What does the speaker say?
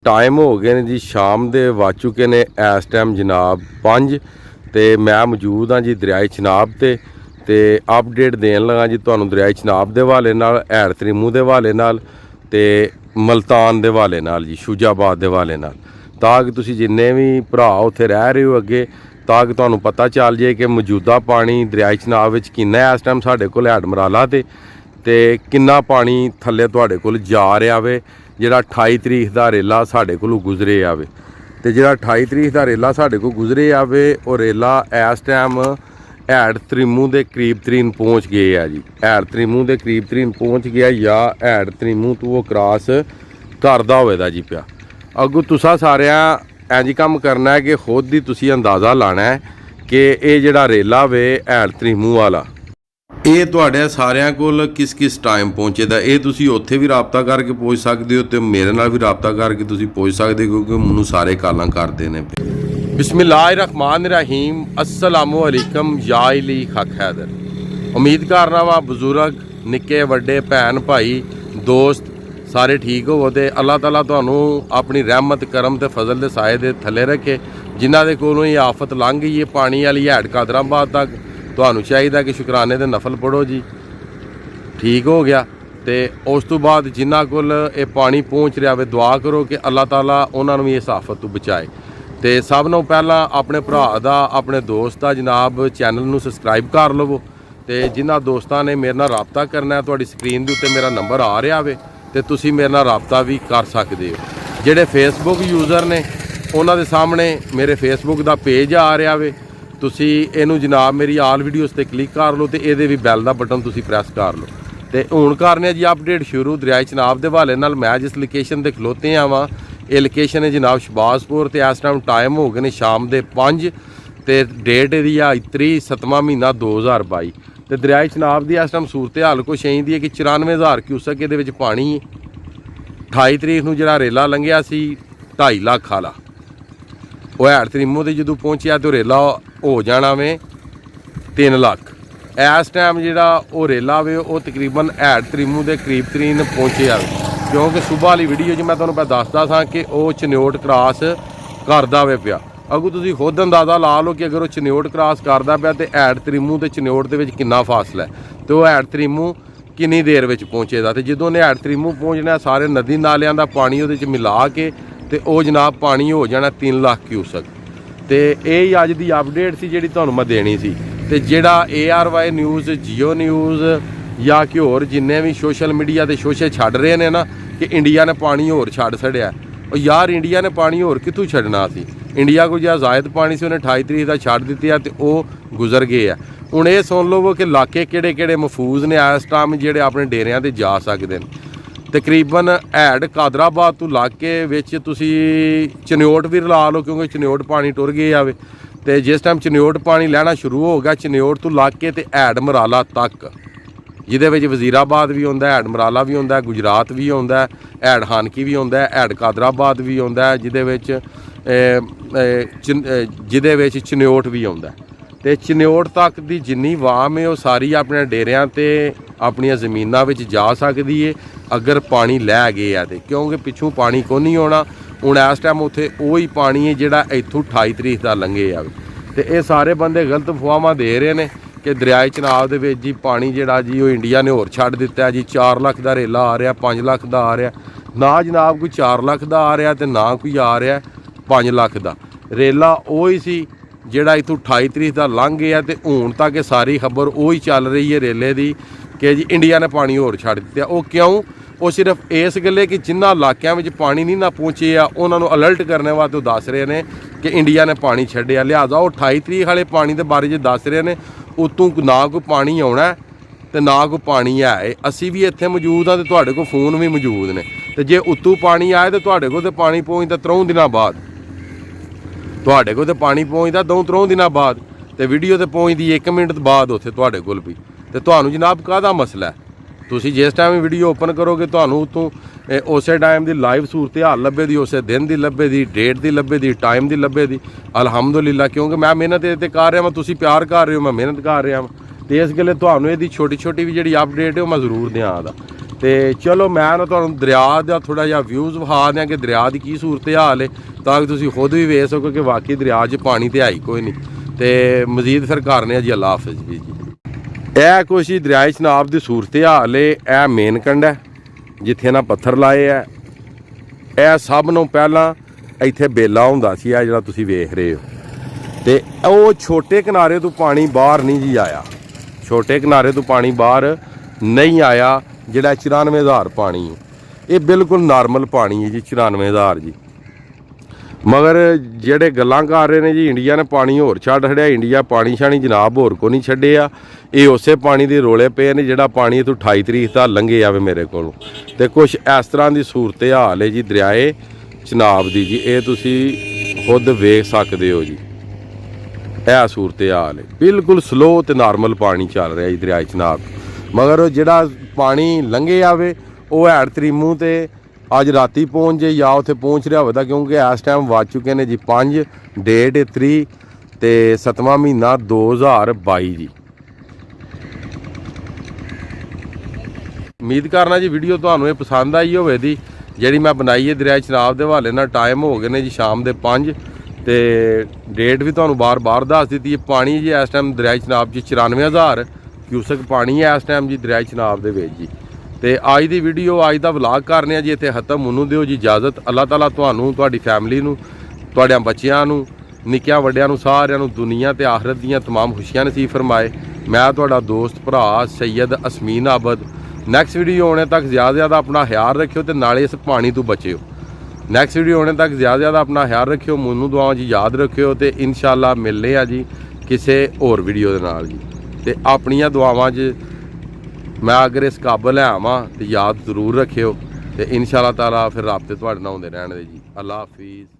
Time हो गए ने जी शाम दे वज चुके ने इस टाइम जनाब 5 ते मैं मौजूद हाँ जी दरियाए चनाब ते अपडेट देन लगा जी तुहानू दरियाए चनाब के हवाले नाल, हैड़ तरीमू के हवाले नाल ते मल्तान के हवाले नाल जी, शुजाबाद के हवाले नाल, ताकि तुसी जिन्ने भी भरा उत्थे रह रहे हो अगे ताकि तुहानू पता चल जाए कि मौजूदा पानी दरियाए चनाब विच किन्ना इस टाइम साडे कोल हैड मराला ते किन्ना पानी थल्ले तुहाडे कोल जा रहा वे। जिहड़ा 28 तरीक का रेला साडे कोलों गुजरे आवे ते जिहड़ा 28 तरीक का रेला साडे कोल गुजरे आवे वो रेला इस टाइम हैड़ तरीमू के करीब तरीन पहुँच गए है जी। हैड़ तरीमू के करीब तरीन पहुँच गया या हैड़ तरीमू तो वो क्रॉस करदा होवेगा जी पिया। अगों तुसा सारिया इंज काम करना है कि खुद ही तुसी अंदाज़ा लाना है कि ये जिहड़ा रेला वे हैड़ तरीमू वाला ये तुहाडे सारिਆਂ ਕੋਲ किस टाइम पहुँचेगा। ये तुसी उत्थे भी राबता करके पहुँच सकते हो तो मेरे नाल भी राबता करके तुसी पहुँच सकते हो क्योंकि मैनू सारे कालां करदे ने। बिस्मिल्लाहिर्रहमानिर्रहीम, अस्सलामु अलैकुम या अली हक हैदर। उम्मीद करना वा बजुर्ग निक्के वड्डे भैन भाई दोस्त सारे ठीक हो ते अल्लाह ताला तुहानू अपनी रहमत करम ते फजल दे साए दे थल्ले रखे। जिन्हां दे कोलों ये आफत लंघ गई है पानी वाली हैड कादराबाद तक तुहानू चाहिए कि शुकराने दे नफल पढ़ो जी, ठीक हो गया। तो उस तो बाद जिन्हां कोल ये पानी पहुँच रहा वे दुआ करो कि अल्लाह ताला उन्होंने भी इस आफत तो बचाए। तो सब नों पहला अपने भरा दा अपने दोस्त का जनाब चैनल नू सबसक्राइब कर लवो। तो जिन्हां दोस्तां ने मेरे नाल राबता करना है तुहाडी स्क्रीन के उत्ते मेरा नंबर आ रहा वे तो तुसी मेरे नाल राबता भी कर सकते हो। जिहड़े फेसबुक यूज़र ने उन्हां दे सामने मेरे फेसबुक का पेज आ रहा वे, तुसी इनू जनाब मेरी आल वीडियोज़ ते क्लिक कर लो तो ये भी बैल का बटन तुसी प्रेस कर लो। तो हुण करने जी अपडेट शुरू दरियाए चनाब के हवाले नाल। मैं जिस लोकेशन ते खलोते हाँ ये लोकेशन है जनाब शहबाजपुर ते इस टाइम टाइम हो गए ने शाम के 5 ते डेट दी आ 7वां महीना 2022। तो दरियाए चनाब की इस टाइम सूरत हाल कुछ इंज दी है कि 94,000 क्यूसक ये पानी 28 तरीक नूं जिहड़ा रेला लंघिया सी 2.5 लाख वाला वो हैड़ तरीमू ते जदों पहुँचिया तो रेला हो जाना वे 3 लाख। इस टाइम जिहड़ा वो रेला वे वो तकरीबन हैड़ तरीमू के करीब तरीन पहुँचे आवे क्योंकि सुबह वाली वीडियो च मैं तुहानूं पहले दसदा सा कि वो चन्योट क्रॉस करदा वे पिया। अगों तुसीं खुद अंदाज़ा ला लो कि अगर वो चन्योट क्रॉस करदा पिया तो हैड़ तरीमू ते चन्योट दे विच किन्ना फासला है तो हैड़ तरीमू किन्नी देर विच पहुँचेगा। तो जदों ने हैड़ तरीमू पहुँचना सारे नदी नालियां दा पानी उहदे च मिला के तो वो जनाब पानी हो जाना 3 लाख क्यूसक। तो यही अज की अपडेट सी जिहड़ी तुहानूं मैं देनी सी। तो जिहड़ा ARY न्यूज़ जियो न्यूज़ या कि होर जिन्ने भी सोशल मीडिया के शोशे छड्ड रहे ने ना कि इंडिया ने पानी होर छड्ड छड़िया, और यार इंडिया ने पानी होर कित्थों छड्डना सी। इंडिया को जो जायद पानी से उन्हें 28 तरीक का छड्ड दित्ता तो वो गुजर गए है। हुण ये सुन लवो कि इलाके किहड़े किहड़े महफूज ने इस टाइम जिहड़े अपने डेरियां ते जा सकते हैं। तकरीबन हैड कादराबाद तो इलाके विच तुसी चन्योट भी रला लो क्योंकि चन्योट पानी टुर गए आवे। तो जिस टाइम चन्योट पानी लैना शुरू हो गया चन्योट तो इलाके तो हैड मराला तक जिहदे विच वजीराबाद भी आउंदा, हैड मराला भी आउंदा, गुजरात भी आउंदा, हैड हानकी भी आउंदा, हैड कादराबाद भी आउंदा, जिहदे विच चन्योट भी आउंदा। तो चन्योट तक की जिन्नी वाम है वो सारी अपने डेरियां ते अपनिया जमीनां विच जा सकती है अगर पानी लै गए है तो, क्योंकि पिछों पानी को नहीं आना। हुण इस टाइम उत्थे वही पानी है जिहड़ा इत्थों 28 तरीक का लंघे आवे। तो ये सारे बंदे गलत अफवाहां दे रहे हैं कि दरियाए चनाब दे विच जी पानी जिहड़ा जी वो इंडिया ने होर छड्ड दित्ता है जी 4 लाख का रेला आ रहा, 5 लाख का आ रहा। ना जनाब कोई 4 लाख का आ रहा तो ना कोई आ रहा 5 लाख का। रेला वही सी जिहड़ा इत्थों 28 तरीक का लंघ गया तो हुण तक ये सारी खबर वही चल रही है रेले की कि जी इंडिया ने पानी होर छड्ड दित्ता। वो क्यों? वो सिर्फ इस गल्ले कि जिन्हां इलाकों में पानी नहीं ना पहुँचे आ उन्होंने अलर्ट करने वास्ते दस रहे हैं कि इंडिया ने पानी छड्डिया, लिहाजा वो 28 तरीक वाले पानी के बारे च दस रहे हैं। उतों ना कोई पानी आना तो ना कोई पानी है। असी भी इत्थे मौजूद हाँ तो तुहाडे कोल फोन भी मौजूद ने। तो जे उतों पानी आए तो तुहाडे कोल तो पानी पहुँचता 3 दिनों बाद, तुहाडे कोल तो पानी पहुँचता 2-3 दिनों बाद, तो वीडियो तो पहुँचती 1 मिनट बाद उत्थे तुहाडे कोल भी। तो तुहानू जनाब काहदा मसला है? तुसी जिस टाइम वीडियो ओपन करोगे तुहानू उतों उस टाइम की लाइव सूरत हाल लभे दी, उस दिन की लभे दी, डेट की लभे दी, टाइम की लभे दी। अलहमदुलिल्लाह क्योंकि मैं मेहनत ये कर रहा, तुसी प्यार कर रहे हो, मैं मेहनत कर रहा। तो इस गल्ले तुहानू इहदी छोटी छोटी भी जिहड़ी अपडेट है मैं जरूर दें दा। ਤੇ ਚਲੋ ਮੈਂ ਨਾ ਤੁਹਾਨੂੰ ਦਰਿਆ ਦਾ ਥੋੜਾ ਜਿਹਾ ਵਿਊਜ਼ ਵਿਖਾ ਦਿਆਂ ਕਿ ਦਰਿਆ ਦੀ ਕੀ ਸੂਰਤ ਹਾਲ ਹੈ, ਤਾਂ ਕਿ ਤੁਸੀਂ ਖੁਦ ਵੀ ਵੇਖ ਸਕੋ ਕਿ ਵਾਕਈ ਦਰਿਆ 'ਚ ਪਾਣੀ ਤੇ ਆਈ ਕੋਈ ਨਹੀਂ। ਤੇ ਮਜ਼ੀਦ ਫਿਰ ਕਰਨੇ ਆ ਜੀ। ਅੱਲਾ ਹਾਫਿਜ਼ ਜੀ। ਇਹ ਕੁਛ ਹੀ ਦਰਿਆਏ ਚਨਾਬ ਦੀ ਸੂਰਤ ਹਾਲ ਹੈ। ਇਹ ਮੇਨ ਕੰਢ ਹੈ ਜਿੱਥੇ ਨਾ ਪੱਥਰ ਲਾਏ ਹੈ। ਇਹ ਸਭ ਨੂੰ ਪਹਿਲਾਂ ਇੱਥੇ ਬੇਲਾ ਹੁੰਦਾ ਸੀ, ਇਹ ਜਿਹੜਾ ਤੁਸੀਂ ਵੇਖ ਰਹੇ ਹੋ। ਤੇ ਉਹ ਛੋਟੇ ਕਿਨਾਰੇ ਤੋਂ ਪਾਣੀ ਬਾਹਰ ਨਹੀਂ ਜੀ ਆਇਆ, ਛੋਟੇ ਕਿਨਾਰੇ ਤੋਂ ਪਾਣੀ ਬਾਹਰ ਨਹੀਂ ਆਇਆ। ਜਿਹੜਾ 94,000 ਪਾਣੀ ਹੈ, ਇਹ ਬਿਲਕੁਲ ਨਾਰਮਲ ਪਾਣੀ ਹੈ ਜੀ 94,000 ਜੀ। ਮਗਰ ਜਿਹੜੇ ਗੱਲਾਂ ਕਰ ਰਹੇ ਨੇ ਜੀ ਇੰਡੀਆ ਨੇ ਪਾਣੀ ਹੋਰ ਛੱਡ ਛੜਿਆ, ਇੰਡੀਆ ਪਾਣੀ ਛਾਣੀ ਜਨਾਬ ਹੋਰ ਕੋ ਨਹੀਂ ਛੱਡਿਆ। ਇਹ ਉਸੇ ਪਾਣੀ ਦੇ ਰੋਲੇ ਪਏ ਨੇ ਜਿਹੜਾ ਪਾਣੀ ਇੱਥੋਂ 28 ਤਰੀਕ ਦਾ ਲੰਘੇ ਆਵੇ ਮੇਰੇ ਕੋਲੋਂ। ਤੇ ਕੁਛ ਇਸ ਤਰ੍ਹਾਂ ਦੀ ਸੂਰਤ ਹਾਲ ਹੈ ਜੀ ਦਰਿਆਏ ਚਨਾਬ ਦੀ ਜੀ, ਇਹ ਤੁਸੀਂ ਖੁਦ ਵੇਖ ਸਕਦੇ ਹੋ ਜੀ। ਇਹ ਸੂਰਤ ਹਾਲ ਹੈ, ਬਿਲਕੁਲ ਸਲੋ ਤੇ ਨਾਰਮਲ ਪਾਣੀ ਚੱਲ ਰਿਹਾ ਜੀ ਦਰਿਆਏ ਚਨਾਬ। ਮਗਰ ਜਿਹੜਾ ਪਾਣੀ ਲੰਘੇ ਆਵੇ ਉਹ ਹੈਡ ਤਰੀਮੂ ਤੇ ਅੱਜ ਰਾਤੀ ਪਹੁੰਚ ਜੇ ਜਾਂ ਉੱਥੇ ਪਹੁੰਚ ਰਿਹਾ ਹੋਵੇ ਤਾਂ, ਕਿਉਂਕਿ ਇਸ ਟਾਈਮ ਵੱਜ ਚੁੱਕੇ ਨੇ ਜੀ 5 ਡੇਟ 3 ਤੇ 7ਵਾਂ ਮਹੀਨਾ 2022 ਜੀ। ਉਮੀਦ ਕਰਨਾ ਜੀ ਵੀਡੀਓ ਤੁਹਾਨੂੰ ਇਹ ਪਸੰਦ ਆਈ ਹੋਵੇ ਦੀ ਜਿਹੜੀ ਮੈਂ ਬਣਾਈ ਹੈ ਦਰਿਆ ਚਨਾਬ ਦੇ ਹਵਾਲੇ ਨਾਲ। ਟਾਈਮ ਹੋ ਗਏ ਨੇ ਜੀ ਸ਼ਾਮ ਦੇ 5 ਤੇ ਡੇਟ ਵੀ ਤੁਹਾਨੂੰ ਬਾਰ-ਬਾਰ ਦੱਸ ਦਿੱਤੀ ਹੈ। ਪਾਣੀ ਜੀ ਇਸ ਟਾਈਮ ਦਰਿਆ ਚਨਾਬ 'ਚ 94,000 ਕਿਊਸਕ ਪਾਣੀ ਹੈ ਇਸ ਟਾਈਮ ਜੀ ਦਰਿਆ ਚਨਾਬ ਦੇ ਵਿੱਚ ਜੀ। ਤੇ ਅੱਜ ਦੀ ਵੀਡੀਓ, ਅੱਜ ਦਾ ਵਲੌਗ ਕਰਨੇ ਆ ਜੀ ਇੱਥੇ ਖਤਮ। ਮੈਨੂੰ ਦਿਓ ਜੀ ਇਜਾਜ਼ਤ। ਅੱਲਾਹ ਤਾਲਾ ਤੁਹਾਨੂੰ, ਤੁਹਾਡੀ ਫੈਮਿਲੀ ਨੂੰ, ਤੁਹਾਡਿਆਂ ਬੱਚਿਆਂ ਨੂੰ, ਨਿੱਕਿਆਂ ਵੱਡਿਆਂ ਨੂੰ, ਸਾਰਿਆਂ ਨੂੰ ਦੁਨੀਆ ਤੇ ਆਖਰਤ ਦੀਆਂ तमाम ਖੁਸ਼ੀਆਂ ਨਸੀਬ ਫਰਮਾਏ। ਮੈਂ ਤੁਹਾਡਾ ਦੋਸਤ ਭਰਾ ਸੈयद ਅਸਮੀਨ ਆਬਦ। ਨੈਕਸਟ ਵੀਡੀਓ ਆਉਣੇ ਤੱਕ ਜ਼ਿਆਦਾ ਆਪਣਾ ਖਿਆਲ ਰੱਖਿਓ ਤੇ ਨਾਲੇ ਇਸ ਪਾਣੀ ਤੋਂ ਬਚਿਓ। ਨੈਕਸਟ ਵੀਡੀਓ ਆਉਣੇ ਤੱਕ ਜ਼ਿਆਦਾ ਆਪਣਾ ਖਿਆਲ ਰੱਖਿਓ। ਮੈਨੂੰ ਦੁਆਵਾਂ ਜੀ ਯਾਦ ਰੱਖਿਓ ਤੇ ਇਨਸ਼ਾਅੱਲਾ ਮਿਲਨੇ ਆ ਜੀ ਕਿਸੇ ਹੋਰ ਵੀਡੀਓ ਦੇ ਨਾਲ ਜੀ। ਤੇ ਆਪਣੀਆਂ ਦੁਆਵਾਂ 'ਚ ਮੈਂ ਅਗਰ ਇਸ ਕਾਬਲ ਹੈ ਆਵਾਂ ਤੇ ਯਾਦ ਜ਼ਰੂਰ ਰੱਖਿਓ। ਤੇ ਇਨਸ਼ਾਅੱਲਾ ਤਾਲਾ ਫਿਰ ਰਾਬਤੇ ਤੁਹਾਡੇ ਨਾਲ ਹੁੰਦੇ ਰਹਿਣ ਦੇ ਜੀ। ਅੱਲਾ ਹਾਫਿਜ਼।